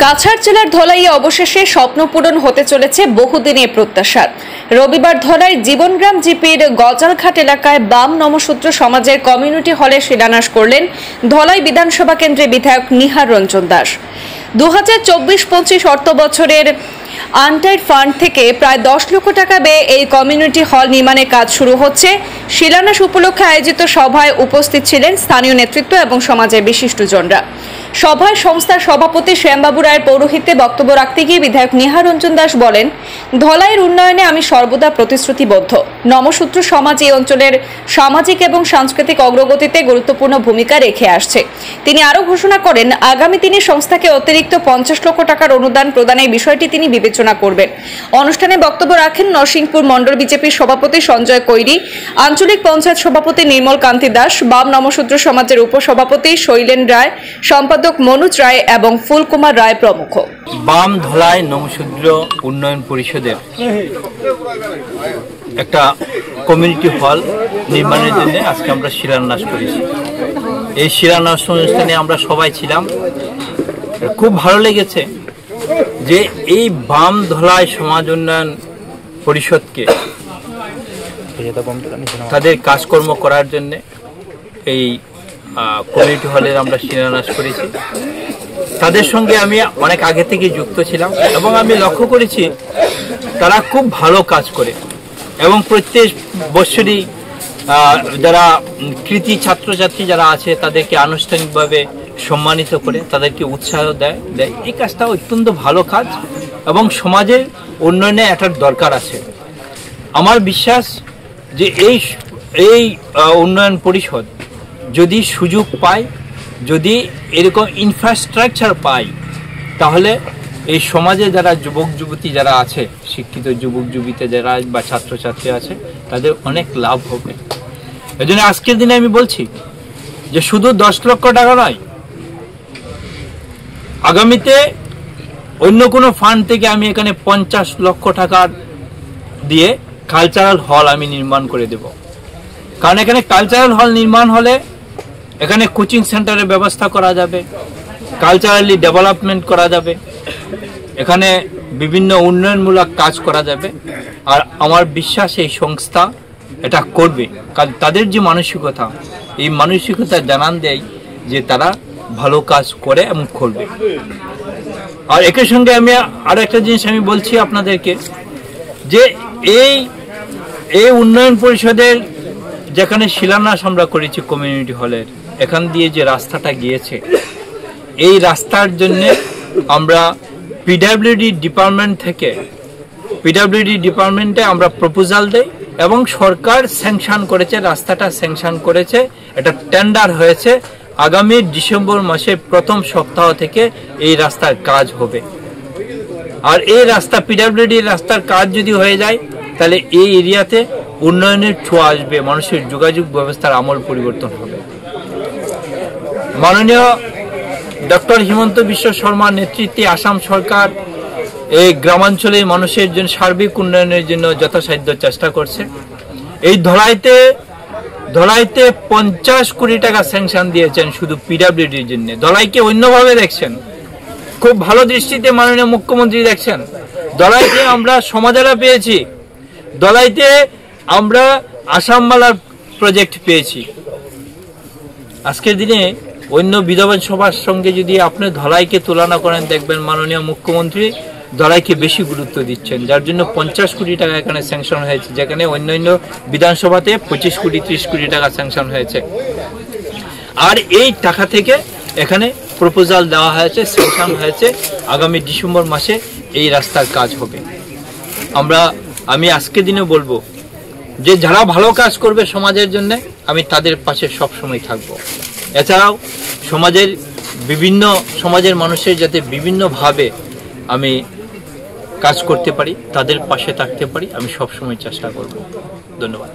কাছাড় জেলার ধলাইয়ে অবশেষে স্বপ্ন পূরণ হতে চলেছে বহুদিনের প্রত্যাশার। রবিবার ধলাই জীবনগ্রাম জিপির গজালঘাট এলাকায় বাম নমশূদ্র সমাজের কমিউনিটি হলে শিলান্যাস করলেন ধলাই বিধানসভা কেন্দ্রের বিধায়ক নিহার রঞ্জন দাস। 2024-25 অর্থ বছরের আনটাইড ফান্ড থেকে প্রায় 10 লক্ষ টাকা ব্যয়ে এই কমিউনিটি হল নির্মাণের কাজ শুরু হচ্ছে। শিলান্যাস উপলক্ষে আয়োজিত সভায় উপস্থিত ছিলেন স্থানীয় নেতৃত্ব এবং সমাজের বিশিষ্টজনরা। সভায় সংস্থার সভাপতি শ্যামবাবু রায়ের পৌরোহিত্যে বক্তব্য রাখতে গিয়ে বিধায়ক নিহার রঞ্জন দাস বলেন, ধলাইয়ের উন্নয়নে আমি সর্বদা প্রতিশ্রুতিবদ্ধ। নমশূদ্র সমাজ এই অঞ্চলের সামাজিক এবং সাংস্কৃতিক অগ্রগতিতে গুরুত্বপূর্ণ ভূমিকা রেখে আসছে। তিনি আরও ঘোষণা করেন, আগামী দিনে সংস্থাকে অতিরিক্ত 50 লক্ষ টাকার অনুদান প্রদানের বিষয়টি তিনি বিবেচনা করবেন। অনুষ্ঠানে বক্তব্য রাখেন নরসিংপুর মণ্ডল বিজেপির সভাপতি সঞ্জয় কৈরি, আঞ্চলিক পঞ্চায়েত সভাপতি নির্মল কান্তি দাস, বাম নমশূদ্র সমাজের উপসভাপতি শৈলেন রায়, সম্পাদক মনোজ রায় এবং ফুলকুমার রায় প্রমুখ। বাম ধলাই নমশূদ্র উন্নয়ন পরিষদের একটা কমিউনিটি হল নির্মাণের জন্য আজকে আমরা শিলান্যাস করেছি। এই শিলান্যাস অনুষ্ঠানে আমরা সবাই ছিলাম। খুব ভালো লেগেছে যে এই বাম ধলাই সমাজ উন্নয়ন পরিষদকে তাদের কাজকর্ম করার জন্য এই কমিউনিটি হলের আমরা শিলান্যাস করেছি। তাদের সঙ্গে আমি অনেক আগে থেকে যুক্ত ছিলাম এবং আমি লক্ষ্য করেছি তারা খুব ভালো কাজ করে এবং প্রত্যেক বছরই যারা কৃতি ছাত্রছাত্রী যারা আছে তাদেরকে আনুষ্ঠানিকভাবে সম্মানিত করে তাদেরকে উৎসাহ দেয়। এই কাজটা অত্যন্ত ভালো কাজ এবং সমাজের উন্নয়নে এটার দরকার আছে। আমার বিশ্বাস যে এই উন্নয়ন পরিষদ যদি সুযোগ পায়, যদি এরকম ইনফ্রাস্ট্রাকচার পায়, তাহলে এই সমাজে যারা যুবক যুবতী যারা আছে, শিক্ষিত যুবক যুবতী যারা বা ছাত্রছাত্রী আছে, তাদের অনেক লাভ হবে। এই জন্য আজকের দিনে আমি বলছি যে শুধু 10 লক্ষ টাকা নয়, আগামীতে অন্য কোনো ফান্ড থেকে আমি এখানে 50 লক্ষ টাকা দিয়ে কালচারাল হল আমি নির্মাণ করে দেব। কারণ এখানে কালচারাল হল নির্মাণ হলে এখানে কোচিং সেন্টারের ব্যবস্থা করা যাবে, কালচারালি ডেভেলপমেন্ট করা যাবে, এখানে বিভিন্ন উন্নয়নমূলক কাজ করা যাবে। আর আমার বিশ্বাস এই সংস্থা এটা করবে, কারণ তাদের যে মানসিকতা, এই মানসিকতা জানান দেয় যে তারা ভালো কাজ করে এবং করবে। আর একই সঙ্গে আমি আরো একটা জিনিস আমি বলছি আপনাদেরকে যে এই উন্নয়ন পরিষদের যেখানে শিলান্যাস আমরা করেছি কমিউনিটি হলের, এখান দিয়ে যে রাস্তাটা গিয়েছে, এই রাস্তার জন্য আমরা পিডব্লিউডি ডিপার্টমেন্টে আমরা প্রপোজাল দেই এবং সরকার স্যাংশন করেছে, রাস্তাটা স্যাংশন করেছে, এটা টেন্ডার হয়েছে। আগামী ডিসেম্বর মাসের প্রথম সপ্তাহ থেকে এই রাস্তার কাজ হবে। আর এই রাস্তা পিডব্লিউডি রাস্তার কাজ যদি হয়ে যায়, তাহলে এই এরিয়াতে উন্নয়নের ছোঁয়া আসবে, মানুষের যোগাযোগ ব্যবস্থার আমূল পরিবর্তন হবে। মাননীয় ডক্টর হিমন্ত বিশ্ব শর্মার নেতৃত্বে আসাম সরকার এই গ্রামাঞ্চলের মানুষের জন্য সার্বিক উন্নয়নের জন্য যথাসাধ্য চেষ্টা করছে। এই ধলাইতে 50 কোটি টাকা স্যাংশন দিয়েছেন শুধু পিডব্লিউডির জন্য। ধলাইকে অন্যভাবে দেখছেন, খুব ভালো দৃষ্টিতে মাননীয় মুখ্যমন্ত্রী দেখছেন। ধলাইতে আমরা সমাধারা পেয়েছি, ধলাইতে আমরা আসামমালার প্রজেক্ট পেয়েছি। আজকের দিনে অন্য বিধানসভার সঙ্গে যদি আপনি ধলাইকে তুলনা করেন, দেখবেন মাননীয় মুখ্যমন্ত্রী ধলাইকে বেশি গুরুত্ব দিচ্ছেন, যার জন্য 50 কোটি টাকা এখানে স্যাংশন হয়েছে, যেখানে অন্যান্য বিধানসভাতে 25 কোটি 30 কোটি টাকা স্যাংশন হয়েছে। আর এই টাকা থেকে এখানে প্রপোজাল দেওয়া হয়েছে, স্যাংশন হয়েছে। আগামী ডিসেম্বর মাসে এই রাস্তার কাজ হবে। আমি আজকের দিনে বলবো যে যারা ভালো কাজ করবে সমাজের জন্য, আমি তাদের পাশে সবসময় থাকবো। এছাড়াও সমাজের মানুষের যাতে বিভিন্নভাবে আমি কাজ করতে পারি, তাদের পাশে থাকতে পারি, আমি সবসময় চেষ্টা করব। ধন্যবাদ।